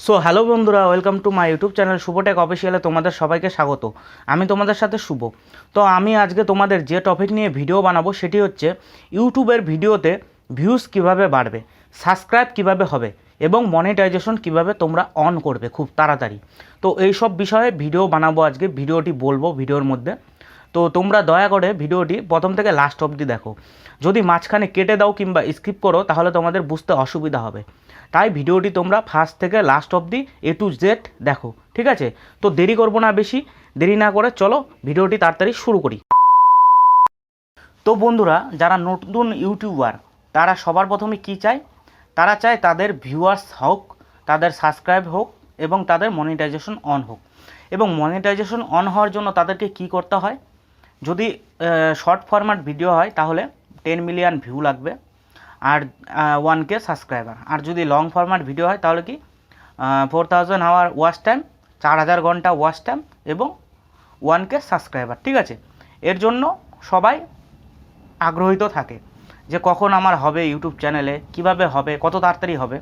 So hello বন্ধুরা, welcome to my YouTube channel Shubhtech অফিসিয়ালে তোমাদের সবাইকে স্বাগত। আমি তোমাদের সাথে শুভ। তো আমি আজকে তোমাদের যে টপিক নিয়ে ভিডিও বানাবো সেটি হচ্ছে ইউটিউবের ভিডিওতে ভিউজ কিভাবে বাড়বে, সাবস্ক্রাইব কিভাবে হবে এবং মনিটাইজেশন কিভাবে তোমরা অন করবে খুব তাড়াতাড়ি। তো এই সব বিষয়ে ভিডিও বানাবো আজকে, ভিডিওটি বলবো ভিডিওর মধ্যে। তো তোমরা দয়া করে ভিডিওটি প্রথম থেকে লাস্ট অবধি দেখো। যদি মাঝখানে কেটে দাও কিংবা স্কিপ করো তাহলে তোমাদের বুঝতে অসুবিধা হবে। তাই ভিডিওটি তোমরা ফার্স্ট থেকে লাস্ট অবধি A to Z দেখো, ঠিক আছে? তো দেরি করবো না, বেশি দেরি না করে চলো ভিডিওটি তাড়াতাড়ি শুরু করি। তো বন্ধুরা, যারা নতুন ইউটিউবার তারা সবার প্রথমে কি চায়? তারা চায় তাদের ভিউয়ার্স হোক, তাদের সাবস্ক্রাইব হোক এবং তাদের মনিটাইজেশন অন হোক। এবং মনিটাইজেশন অন হওয়ার জন্য তাদেরকে কি করতে হয়? যদি শর্ট ফরম্যাট ভিডিও হয় তাহলে 10 মিলিয়ন ভিউ লাগবে আর 1K সাবস্ক্রাইবার। আর যদি লং ফরম্যাট ভিডিও হয় তাহলে কি 4000 আওয়ার ওয়াচ টাইম, 4000 ঘন্টা ওয়াচ টাইম এবং 1K সাবস্ক্রাইবার, ঠিক আছে? এর জন্য সবাই আগ্রহীত থাকে যে কখন আমার হবে ইউটিউব চ্যানেলে, কিভাবে হবে, কত তাড়াতাড়ি হবে।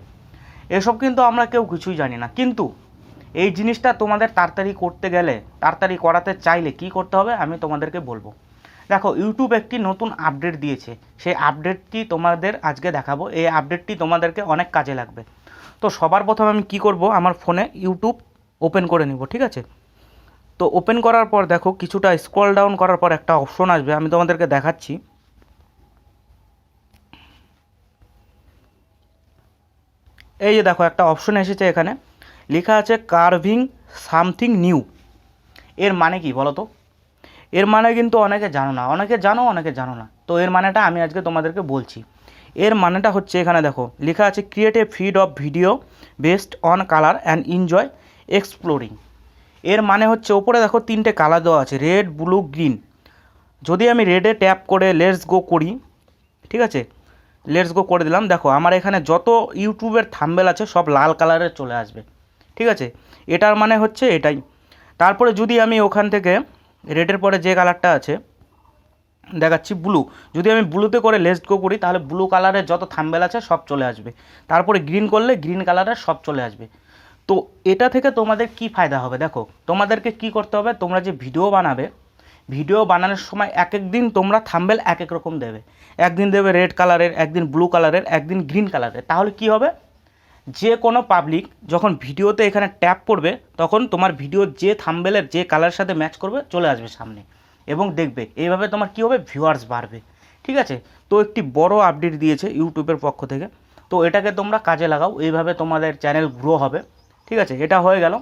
এসব কিন্তু আমরা কেউ কিছুই জানি না। কিন্তু এই জিনিসটা তোমাদের তাড়াতাড়ি করতে গেলে, তাড়াতাড়ি করাতে চাইলে কি করতে হবে আমি তোমাদেরকে বলবো। দেখো, ইউটিউব একটি নতুন আপডেট দিয়েছে, সেই আপডেটটি তোমাদের আজকে দেখাবো। এই আপডেটটি তোমাদেরকে অনেক কাজে লাগবে। তো সবার প্রথমে আমি কি করব, আমার ফোনে ইউটিউব ওপেন করে নিব, ঠিক আছে? তো ওপেন করার পর দেখো কিছুটা স্ক্রল ডাউন করার পর একটা অপশন আসবে, আমি তোমাদেরকে দেখাচ্ছি। এই যে দেখো একটা অপশন এসেছে, এখানে লেখা আছে কার্ভিং সামথিং নিউ। এর মানে কি বলো তো? এর মানে কিন্তু অনেকে জানো না, অনেকে জানো অনেকে জানো না। তো এর মানেটা আমি আজকে তোমাদেরকে বলছি। এর মানেটা হচ্ছে, এখানে দেখো লেখা আছে create a feed of video based on colour and enjoy exploring. এর মানে হচ্ছে ওপরে দেখো তিনটে কালার দেওয়া আছে, রেড, ব্লু, গ্রিন। যদি আমি রেডে ট্যাপ করে লেটস গো করি, ঠিক আছে, লেটস গো করে দিলাম, দেখো আমার এখানে যত ইউটিউবের থাম্বেল আছে সব লাল কালারের চলে আসবে, ঠিক আছে? এটার মানে হচ্ছে এটাই। তারপরে যদি আমি ওখান থেকে রেডের পরে যে কালারটা আছে দেখাচ্ছি ব্লু, যদি আমি ব্লুতে করে লেটস গো করি তাহলে ব্লু কালারের যত থাম্বেল আছে সব চলে আসবে। তারপরে গ্রিন করলে গ্রিন কালারের সব চলে আসবে। তো এটা থেকে তোমাদের কি ফায়দা হবে? দেখো, তোমাদেরকে কি করতে হবে, তোমরা যে ভিডিও বানাবে, ভিডিও বানানোর সময় এক এক দিন তোমরা থাম্বেল এক এক রকম দেবে। একদিন দেবে রেড কালারের, একদিন ব্লু কালারের, একদিন গ্রিন কালারের। তাহলে কি হবে, যে কোনো পাবলিক যখন ভিডিওতে এখানে ট্যাপ করবে তখন তোমার ভিডিও যে থাম্বেলের যে কালারের সাথে ম্যাচ করবে চলে আসবে সামনে এবং দেখবে। এইভাবে তোমার কী হবে, ভিউয়ার্স বাড়বে, ঠিক আছে? তো একটি বড় আপডেট দিয়েছে ইউটিউবের পক্ষ থেকে, তো এটাকে তোমরা কাজে লাগাও, এইভাবে তোমাদের চ্যানেল গ্রো হবে, ঠিক আছে? এটা হয়ে গেল।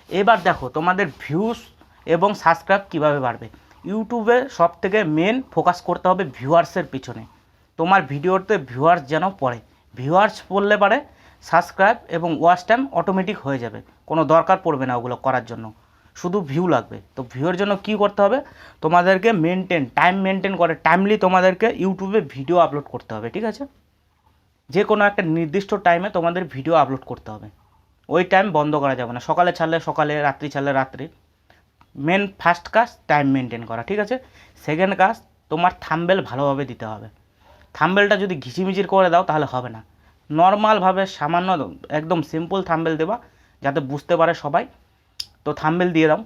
এবার দেখো তোমাদের ভিউস এবং সাবস্ক্রাইব কীভাবে বাড়বে। ইউটিউবে সব থেকে মেন ফোকাস করতে হবে ভিউয়ার্সের পিছনে। তোমার ভিডিওতে ভিউয়ার্স যেন পড়ে, ভিউয়ার্স পড়লে পারে সাবস্ক্রাইব এবং ওয়াচ টাইম অটোমেটিক হয়ে যাবে, কোনো দরকার পড়বে না ওগুলো করার জন্য, শুধু ভিউ লাগবে। তো ভিউয়ের জন্য কি করতে হবে, তোমাদেরকে টাইম মেনটেন করে টাইমলি তোমাদেরকে ইউটিউবে ভিডিও আপলোড করতে হবে, ঠিক আছে? যে কোনো একটা নির্দিষ্ট টাইমে তোমাদের ভিডিও আপলোড করতে হবে, ওই টাইম বন্ধ করা যাবে না। সকালে ছাড়লে সকালে, রাত্রি ছাড়লে রাত্রি। মেন ফার্স্ট কাজ টাইম মেনটেন করা, ঠিক আছে? সেকেন্ড কাজ, তোমার থাম্বেল ভালোভাবে দিতে হবে। থাম্বেলটা যদি ঘিচিমিচির করে দাও তাহলে হবে না। নর্মালভাবে সামান্য একদম সিম্পল থাম্বেল দেবা যাতে বুঝতে পারে সবাই। তো থাম্বেল দিয়ে দাও।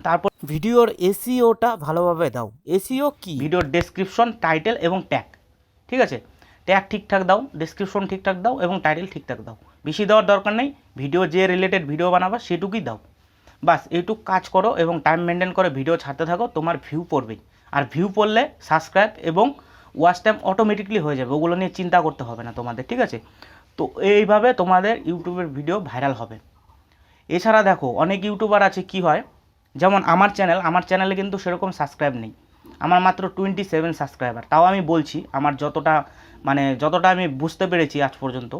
তারপর ভিডিওর এসইওটা ভালোভাবে দাও। এসইও কি? ভিডিওর ডেসক্রিপশন, টাইটেল এবং ট্যাগ, ঠিক আছে? ট্যাগ ঠিকঠাক দাও, ডেসক্রিপশন ঠিকঠাক দাও এবং টাইটেল ঠিকঠাক দাও। বেশি দেওয়ার দরকার নেই, ভিডিও যে রিলেটেড ভিডিও বানাবা সেটুকুই দাও। বাস এইটুক কাজ করো এবং টাইম মেনটেন করে ভিডিও ছাড়তে থাকো, তোমার ভিউ পড়বেই। আর ভিউ পড়লে সাবস্ক্রাইব এবং ওয়াচ টাইম অটোমেটিকলি হয়ে যাবে, ওগুলো নিয়ে চিন্তা করতে হবে না তোমাদের, ঠিক আছে? তো এইভাবে তোমাদের ইউটিউবের ভিডিও ভাইরাল হবে। এছাড়া দেখো অনেক ইউটিউবার আছে, কি হয়, যেমন আমার চ্যানেলে কিন্তু সেরকম সাবস্ক্রাইব নেই। আমার মাত্র 27 সাবস্ক্রাইবার। তাও আমি বলছি আমার যতটা আমি বুঝতে পেরেছি আজ পর্যন্ত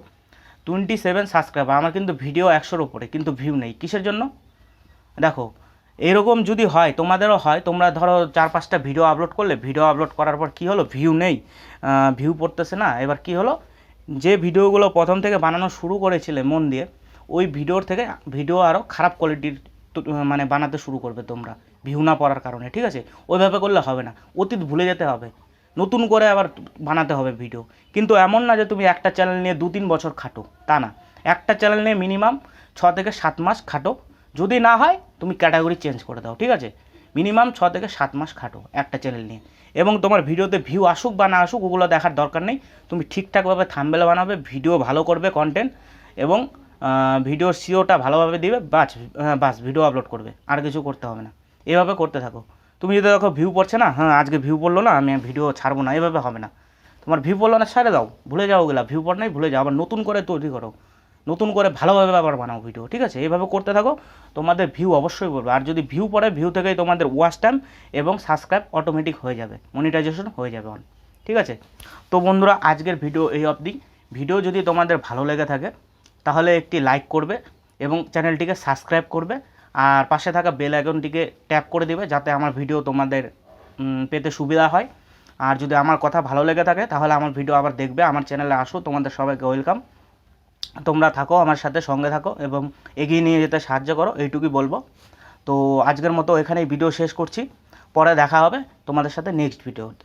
27 সাবস্ক্রাইবার। আমার কিন্তু ভিডিও 100-র ওপরে, কিন্তু ভিউ নেই। কিসের জন্য? দেখো, এরকম যদি হয় তোমাদেরও হয়, তোমরা ধরো 4-5টা ভিডিও আপলোড করলে, ভিডিও আপলোড করার পর কী হলো, ভিউ নেই, ভিউ পড়তেছে না। এবার কি হলো, যে ভিডিওগুলো প্রথম থেকে বানানো শুরু করেছিলে মন দিয়ে, ওই ভিডিওর থেকে ভিডিও আরও খারাপ কোয়ালিটির বানাতে শুরু করবে তোমরা, ভিউ না পড়ার কারণে, ঠিক আছে? ওইভাবে করলে হবে না, অতীত ভুলে যেতে হবে, নতুন করে আবার বানাতে হবে ভিডিও। কিন্তু এমন না যে তুমি একটা চ্যানেল নিয়ে 2-3 বছর খাটো, তা না। একটা চ্যানেল নিয়ে মিনিমাম থেকে 7 মাস খাটো, যদি না হয় তুমি ক্যাটাগরি চেঞ্জ করে দাও, ঠিক আছে? মিনিমাম 6 থেকে 7 মাস খাটো একটা চ্যানেল নিয়ে, এবং তোমার ভিডিওতে ভিউ আসুক বা না আসুক ওগুলো দেখার দরকার নেই। তুমি ঠিকঠাকভাবে থাম্বনেল বানাবে, ভিডিও ভালো করবে কন্টেন্ট, এবং ভিডিওর সিওটা ভালোভাবে দিবে, বাস ভিডিও আপলোড করবে, আর কিছু করতে হবে না। এভাবে করতে থাকো। তুমি যদি দেখো ভিউ পড়ছে না, হ্যাঁ আজকে ভিউ পড়লো না, আমি ভিডিও ছাড়বো না, এভাবে হবে না। তোমার ভিউ পড়লো না, ছেড়ে দাও, ভুলে যাও ওগুলা, ভিউ পড় নাই ভুলে যাও, আবার নতুন করে তৈরি করো, নতুন করে ভালোভাবে আবার বানাও ভিডিও, ঠিক আছে? এইভাবে করতে থাকো, তোমাদের ভিউ অবশ্যই পড়বে। আর যদি ভিউ পড়ে, ভিউ থেকেই তোমাদের ওয়াচ টাইম এবং সাবস্ক্রাইব অটোমেটিক হয়ে যাবে, মনিটাইজেশন হয়ে যাবে অন, ঠিক আছে? তো বন্ধুরা, আজকের ভিডিও এই অবধি। ভিডিও যদি তোমাদের ভালো লেগে থাকে তাহলে একটি লাইক করবে এবং চ্যানেলটিকে সাবস্ক্রাইব করবে, আর পাশে থাকা বেল আইকনটিকে ট্যাপ করে দিবে, যাতে আমার ভিডিও তোমাদের পেতে সুবিধা হয়। আর যদি আমার কথা ভালো লেগে থাকে তাহলে আমার ভিডিও আবার দেখবে, আমার চ্যানেলে আসো, তোমাদের সবাইকে ওয়েলকাম। তোমরা থাকো আমার সাথে, সঙ্গে থাকো এবং এগিয়ে নিয়ে যেতে সাহায্য করো, এইটুকুই বলবো। তো আজকের মতো এখানেই ভিডিও শেষ করছি, পরে দেখা হবে তোমাদের সাথে নেক্সট ভিডিওতে।